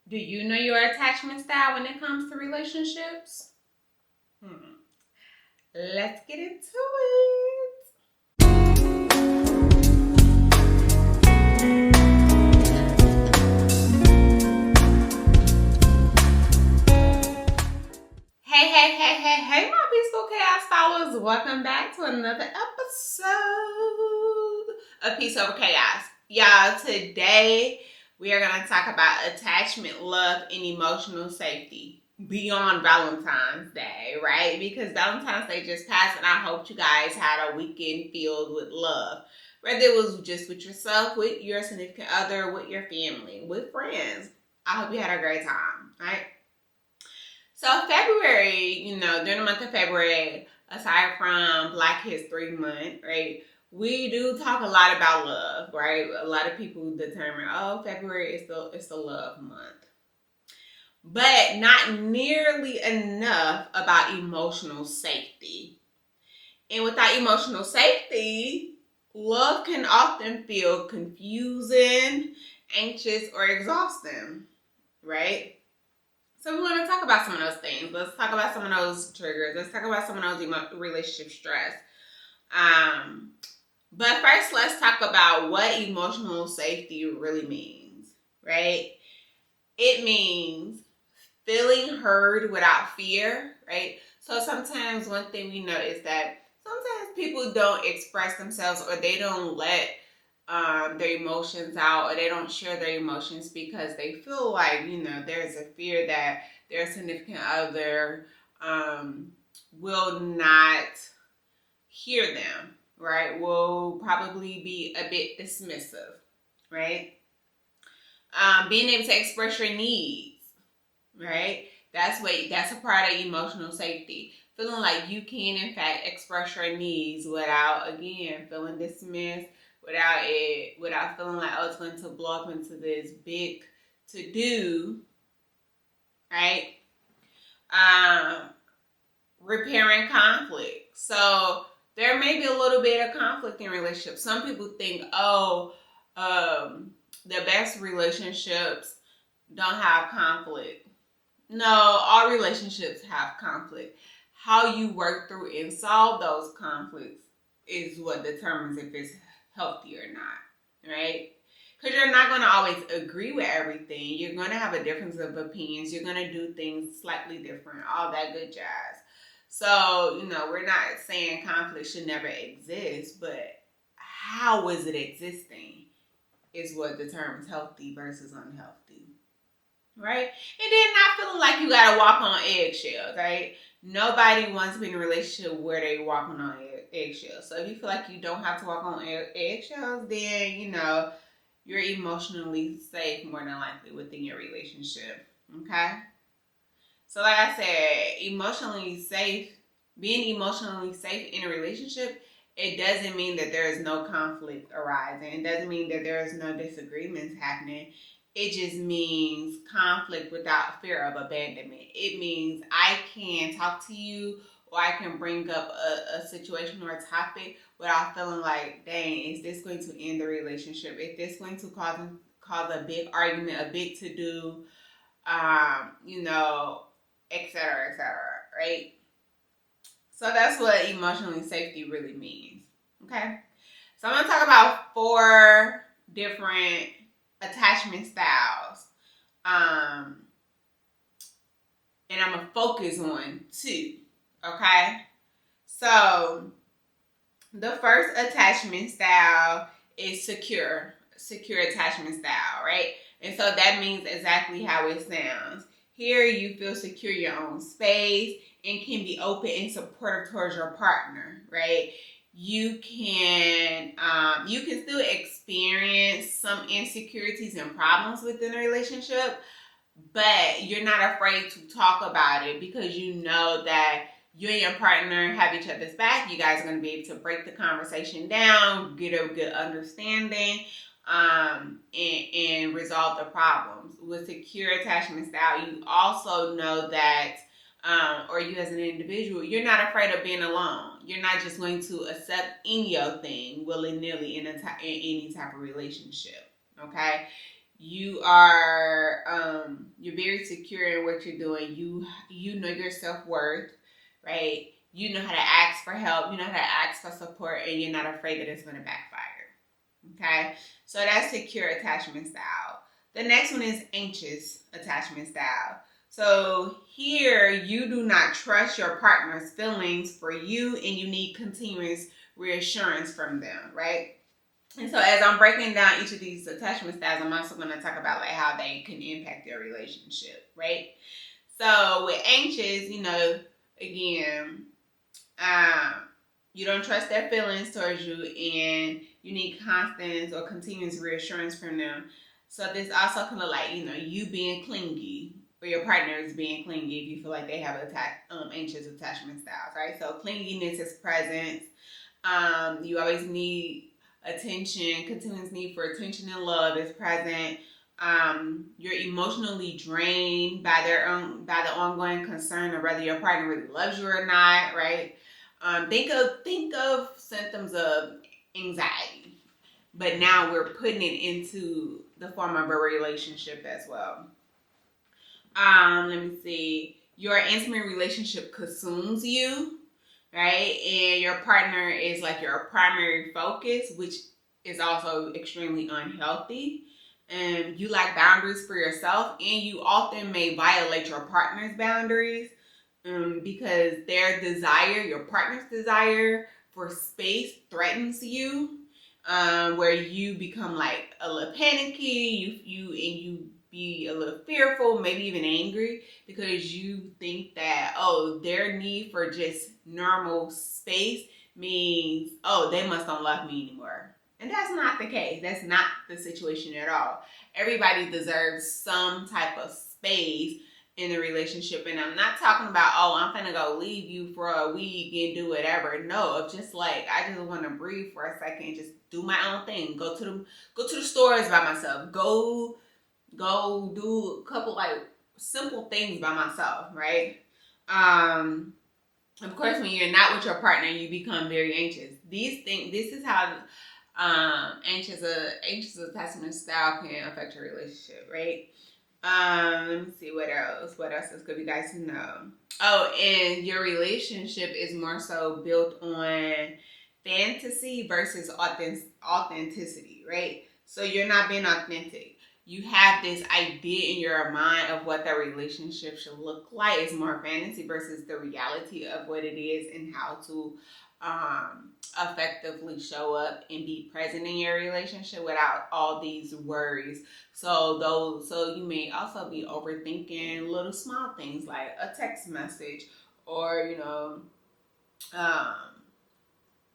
Do you know your attachment style when it comes to relationships? Let's get into it. Hey, my peaceful chaos followers. Welcome back to another episode of Peace Over Chaos. Y'all, today we are going to talk about attachment, love, and emotional safety beyond Valentine's Day, right? Because Valentine's Day just passed, and I hope you guys had a weekend filled with love. Whether it was just with yourself, with your significant other, with your family, with friends. I hope you had a great time, right? So February, during the month of February, aside from Black History Month, right, we do talk a lot about love, right? A lot of people determine, February is the love month. But not nearly enough about emotional safety. And without emotional safety, love can often feel confusing, anxious, or exhausting, right? So we want to talk about some of those things. Let's talk about some of those triggers. Let's talk about some of those relationship stress. But first, let's talk about what emotional safety really means, right? It means feeling heard without fear, right? So sometimes one thing we know is that sometimes people don't express themselves, or they don't let their emotions out, or they don't share their emotions because they feel like, there's a fear that their significant other will not hear them, right? Will probably be a bit dismissive, right? Being able to express your needs, right? That's a part of emotional safety. Feeling like you can, in fact, express your needs without, again, feeling dismissed, without feeling like, it's going to blow up into this big to-do, right? Repairing conflict. So there may be a little bit of conflict in relationships. Some people think, the best relationships don't have conflict. No, all relationships have conflict. How you work through and solve those conflicts is what determines if it's healthy or not, right? Because you're not going to always agree with everything. You're going to have a difference of opinions. You're going to do things slightly different, all that good jazz. So, we're not saying conflict should never exist, but how is it existing is what determines healthy versus unhealthy, right? And then not feeling like you got to walk on eggshells, right? Nobody wants to be in a relationship where they walking on eggshells. So if you feel like you don't have to walk on eggshells, then, you're emotionally safe more than likely within your relationship, okay? So like I said, being emotionally safe in a relationship, it doesn't mean that there is no conflict arising. It doesn't mean that there is no disagreements happening. It just means conflict without fear of abandonment. It means I can talk to you, or I can bring up a situation or a topic without feeling like, dang, is this going to end the relationship? Is this going to cause a big argument, a big to-do, et cetera, right? So that's what emotionally safety really means, okay? So I'm going to talk about 4 different attachment styles. And I'm going to focus on 2, okay? So the first attachment style is secure attachment style, right? And so that means exactly how it sounds. Here you feel secure in your own space and can be open and supportive towards your partner, right? You can still experience some insecurities and problems within a relationship, but you're not afraid to talk about it because you know that you and your partner have each other's back. You guys are going to be able to break the conversation down, get a good understanding, and resolve the problems. With secure attachment style, you also know that, or you as an individual, you're not afraid of being alone. You're not just going to accept any old thing willy-nilly in any type of relationship, okay? You are you're very secure in what you're doing. You know your self-worth, right? You know how to ask for help, you know how to ask for support, and you're not afraid that it's going to backfire. Okay, so that's secure attachment style. The next one is anxious attachment style. So here you do not trust your partner's feelings for you, and you need continuous reassurance from them, right? And so as I'm breaking down each of these attachment styles, I'm also going to talk about like how they can impact your relationship, right? So with anxious, again, um, you don't trust their feelings towards you, and you need constant or continuous reassurance from them. So this also can look like, you being clingy, or your partner is being clingy if you feel like they have anxious attachment styles, right? So clinginess is present. You always need attention, continuous need for attention and love is present. You're emotionally drained by the ongoing concern of whether your partner really loves you or not, right? Think of symptoms of anxiety, but now we're putting it into the form of a relationship as well. Let me see. Your intimate relationship consumes you, right? And your partner is like your primary focus, which is also extremely unhealthy. And you lack boundaries for yourself, and you often may violate your partner's boundaries because your partner's desire for space threatens you, where you become like a little panicky, you be a little fearful, maybe even angry, because you think that, their need for just normal space means, they must don't love me anymore. And that's not the case. That's not the situation at all. Everybody deserves some type of space in a relationship. And I'm not talking about, I'm gonna go leave you for a week and do whatever. No, just like, I just want to breathe for a second, just do my own thing. Go to the stores by myself. Go do a couple like simple things by myself, right? Of course, when you're not with your partner, you become very anxious. This is how anxious attachment style can affect your relationship, right? Let me see what else. What else is good for you guys to know? Oh, and your relationship is more so built on fantasy versus authenticity, right? So you're not being authentic. You have this idea in your mind of what that relationship should look like. It's more fantasy versus the reality of what it is and how to effectively show up and be present in your relationship without all these worries. So you may also be overthinking little small things like a text message, or um,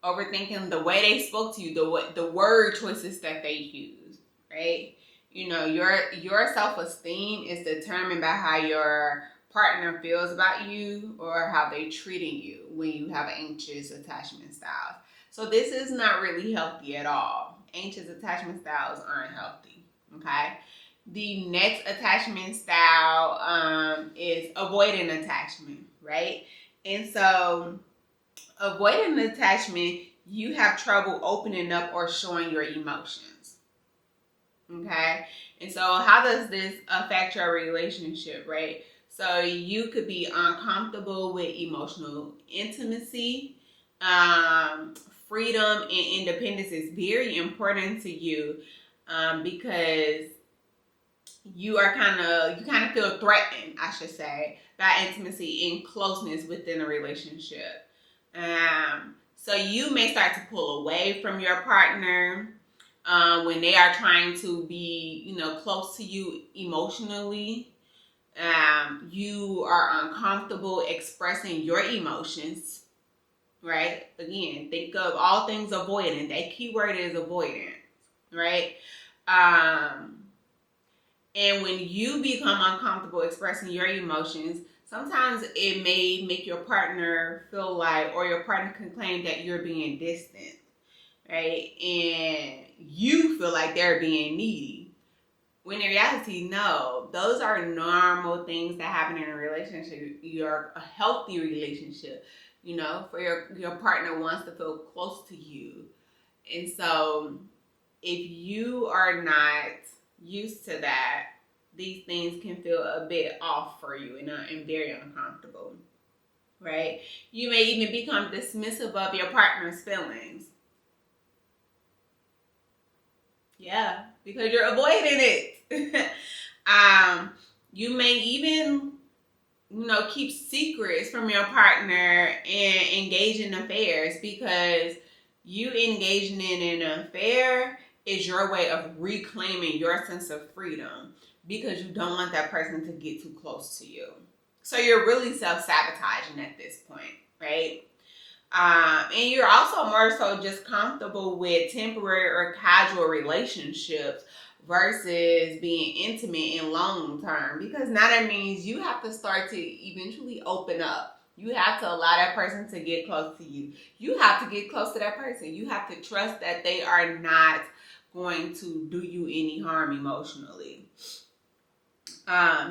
overthinking the way they spoke to you, the word choices that they use, right? Your self-esteem is determined by how your partner feels about you or how they treating you when you have anxious attachment styles. So this is not really healthy at all. Anxious attachment styles aren't healthy. Okay. The next attachment style is avoidant attachment, right? And so avoidant attachment, you have trouble opening up or showing your emotions. Okay. And so how does this affect your relationship, right? So you could be uncomfortable with emotional intimacy. Freedom and independence is very important to you, because you kind of feel threatened, I should say, by intimacy and closeness within a relationship. So you may start to pull away from your partner when they are trying to be, close to you emotionally. You are uncomfortable expressing your emotions, right? Again, think of all things avoidant. That keyword is avoidant, right? And when you become uncomfortable expressing your emotions, sometimes it may make your partner feel like, or your partner can claim that you're being distant, right? And you feel like they're being needy. When in reality, no, those are normal things that happen in a relationship. You're a healthy relationship, for your partner wants to feel close to you. And so if you are not used to that, these things can feel a bit off for you and very uncomfortable, right? You may even become dismissive of your partner's feelings. Yeah, because you're avoiding it. You may even, keep secrets from your partner and engage in affairs, because you engaging in an affair is your way of reclaiming your sense of freedom, because you don't want that person to get too close to you. So you're really self-sabotaging at this point, right? And you're also more so just comfortable with temporary or casual relationships versus being intimate and long term, because now that means you have to start to eventually open up. You have to allow that person to get close to you. You have to get close to that person. You have to trust that they are not going to do you any harm emotionally.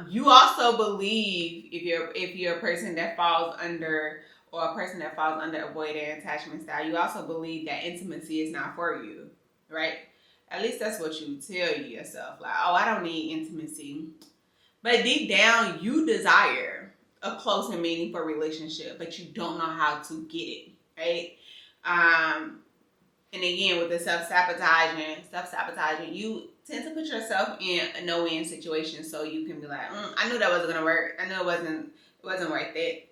You also believe, if you're a person that falls under, or a person that falls under avoidant attachment style, you also believe that intimacy is not for you, right? At least that's what you tell yourself. Like, oh, I don't need intimacy. But deep down, you desire a close and meaningful relationship, but you don't know how to get it, right? And again, with the self-sabotaging, you tend to put yourself in a no-win situation, so you can be like, I knew that wasn't gonna work. I knew it wasn't worth it.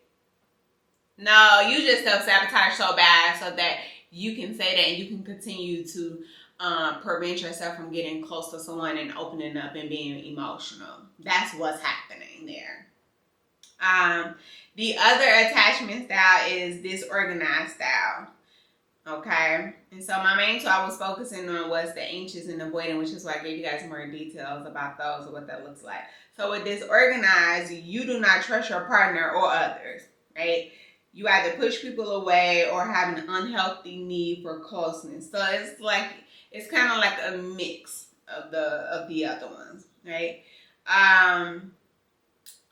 No, you just self-sabotage so bad so that you can say that and you can continue to prevent yourself from getting close to someone and opening up and being emotional. That's what's happening there. The other attachment style is disorganized style. Okay, and so my main two I was focusing on was the anxious and avoidant, which is why I gave you guys more details about those or what that looks like. So with disorganized, you do not trust your partner or others, right? You either push people away or have an unhealthy need for closeness. So it's kind of like a mix of the other ones, right?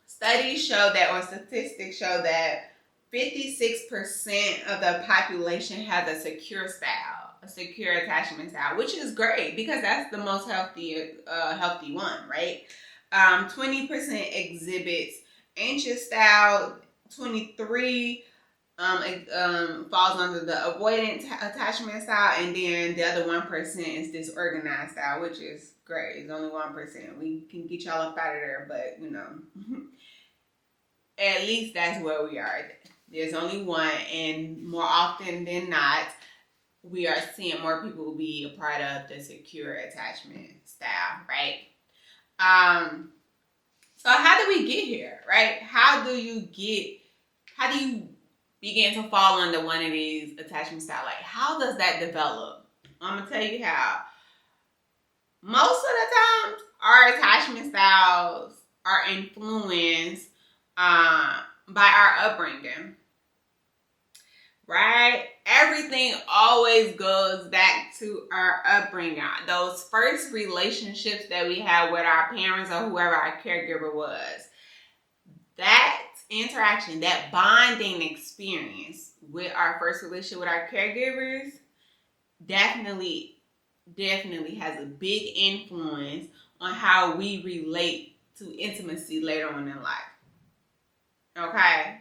Studies show that, or statistics show that 56% of the population has a secure attachment style, which is great because that's the most healthy one, right? 20% exhibits anxious style, 23 falls under the avoidant attachment style, and then the other 1% is disorganized style, which is great. It's only 1%. We can get y'all up out of there, but at least that's where we are. There's only one, and more often than not, we are seeing more people be a part of the secure attachment style, right? So how do we get here, right? How do you begin to fall under one of these attachment styles? Like, how does that develop? I'm gonna tell you how. Most of the times, our attachment styles are influenced by our upbringing, right? Everything always goes back to our upbringing. Those first relationships that we had with our parents or whoever our caregiver was, that interaction, that bonding experience with our first relationship with our caregivers definitely has a big influence on how we relate to intimacy later on in life. Okay?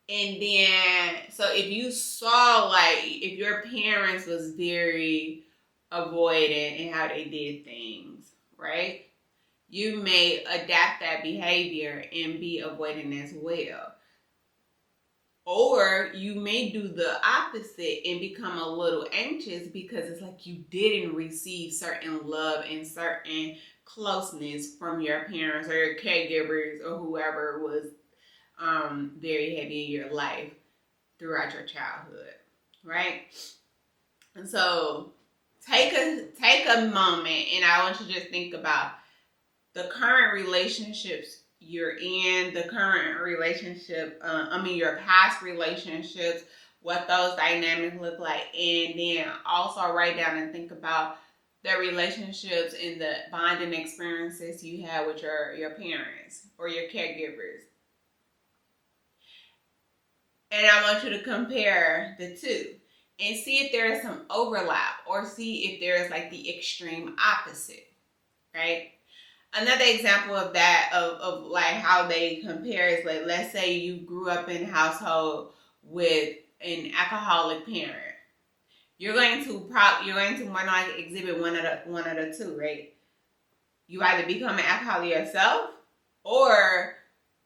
And then, so if you saw, if your parents was very avoidant in how they did things, right? You may adapt that behavior and be avoidant as well. Or you may do the opposite and become a little anxious because it's like you didn't receive certain love and certain closeness from your parents or your caregivers or whoever was very heavy in your life throughout your childhood, right? And so take a moment, and I want you to just think about the current relationships you're in, your past relationships, what those dynamics look like, and then also write down and think about the relationships and the bonding experiences you had with your parents or your caregivers. And I want you to compare the two and see if there is some overlap, or see if there is the extreme opposite, right? Another example of that, of like how they compare is like, let's say you grew up in a household with an alcoholic parent. You're going to more than likely exhibit one of the two, right? You either become an alcoholic yourself, or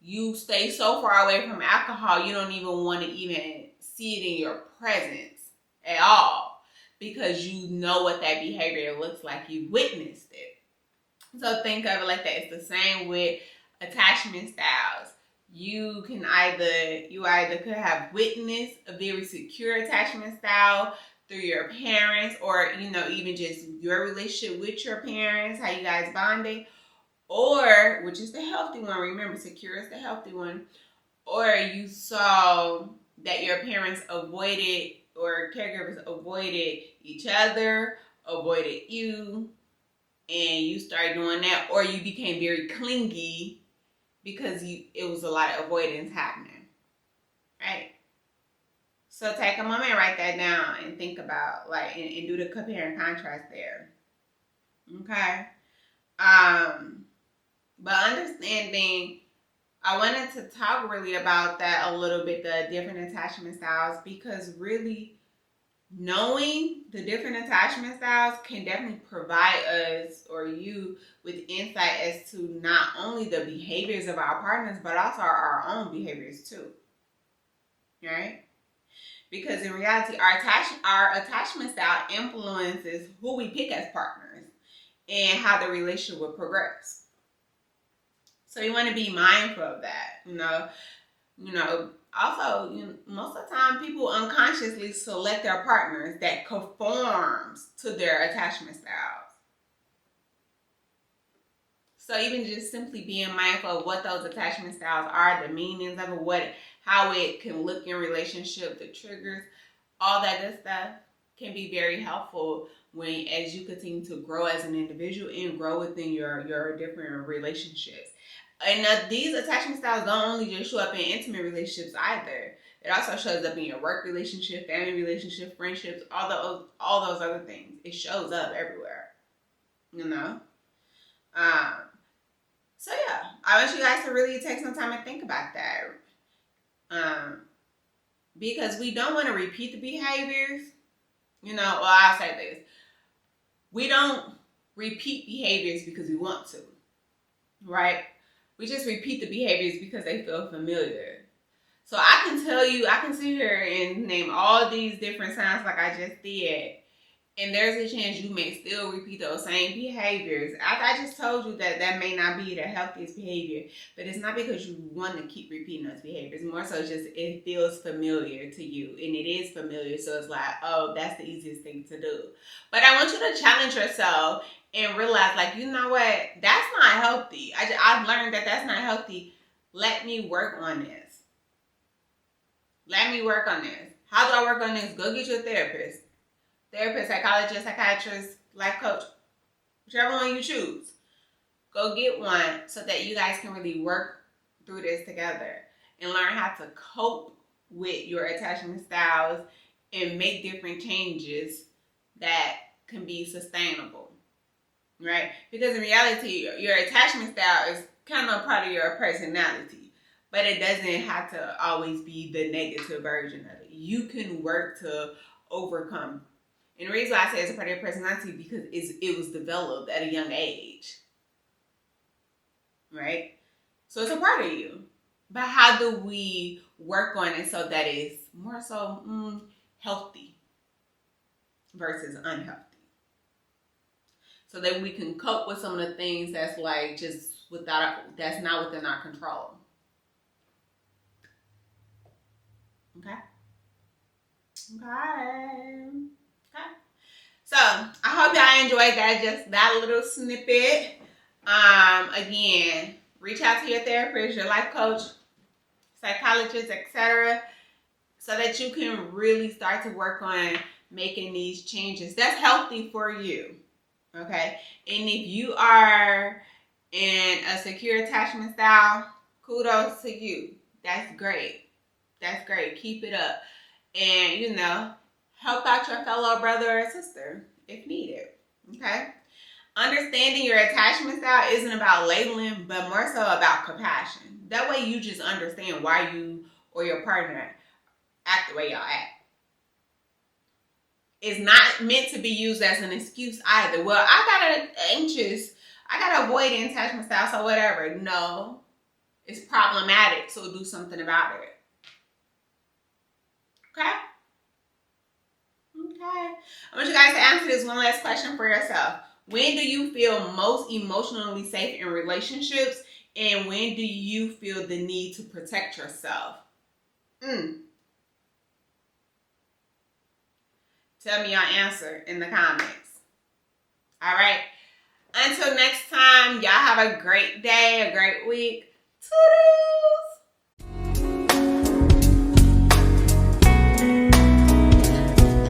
you stay so far away from alcohol you don't even want to even see it in your presence at all, because you know what that behavior looks like. You witnessed it. So think of it like that. It's the same with attachment styles. You either could have witnessed a very secure attachment style through your parents, or even just your relationship with your parents, how you guys bonded, or which is the healthy one. Remember, secure is the healthy one. Or you saw that your parents avoided, or caregivers avoided each other, avoided you, and you started doing that, or you became very clingy because it was a lot of avoidance happening, right? So take a moment, write that down, and think about and do the compare and contrast there. Okay. But understanding, I wanted to talk really about that a little bit, the different attachment styles, because really knowing the different attachment styles can definitely provide us or you with insight as to not only the behaviors of our partners, but also our own behaviors too. Right? Because in reality, our attachment style influences who we pick as partners and how the relationship will progress. So you want to be mindful of that. Also, most of the time people unconsciously select their partners that conforms to their attachment styles. So even just simply being mindful of what those attachment styles are, the meanings of it, how it can look in relationship, the triggers, all that good stuff can be very helpful as you continue to grow as an individual and grow within your different relationships. And these attachment styles don't only just show up in intimate relationships either. It also shows up in your work relationship, family relationship, friendships, all those other things. It shows up everywhere. So yeah, I want you guys to really take some time and think about that. Because we don't want to repeat the behaviors. I'll say this. We don't repeat behaviors because we want to, right? We just repeat the behaviors because they feel familiar. So I can sit here and name all these different signs like I just did, and there's a chance you may still repeat those same behaviors. I just told you that may not be the healthiest behavior, but it's not because you want to keep repeating those behaviors. More so just it feels familiar to you, and it is familiar, so it's like, oh, that's the easiest thing to do. But I want you to challenge yourself and realize, you know what? That's not healthy. I've learned that that's not healthy. Let me work on this. How do I work on this? Go get you a therapist, psychologist, psychiatrist, life coach, whichever one you choose. Go get one so that you guys can really work through this together and learn how to cope with your attachment styles and make different changes that can be sustainable, right? Because in reality, your attachment style is kind of part of your personality, but it doesn't have to always be the negative version of it. You can work to overcome. And the reason why I say it's a part of your personality because it was developed at a young age, right? So it's a part of you. But how do we work on it so that it's more so healthy versus unhealthy? So that we can cope with some of the things that's that's not within our control. Okay. So I hope y'all enjoyed that little snippet. Again, reach out to your therapist, your life coach, psychologist, etc., so that you can really start to work on making these changes that's healthy for you. Okay? And if you are in a secure attachment style, kudos to you. That's great. Keep it up. And, help out your fellow brother or sister if needed. Okay? Understanding your attachment style isn't about labeling, but more so about compassion. That way you just understand why you or your partner act the way y'all act. It's not meant to be used as an excuse either. Well, I gotta avoid attachment style, so whatever. No. It's problematic, so do something about it. Okay? Okay. I want you guys to answer this one last question for yourself. When do you feel most emotionally safe in relationships? And when do you feel the need to protect yourself? Tell me your answer in the comments. All right. Until next time, y'all have a great day, a great week. Toodles!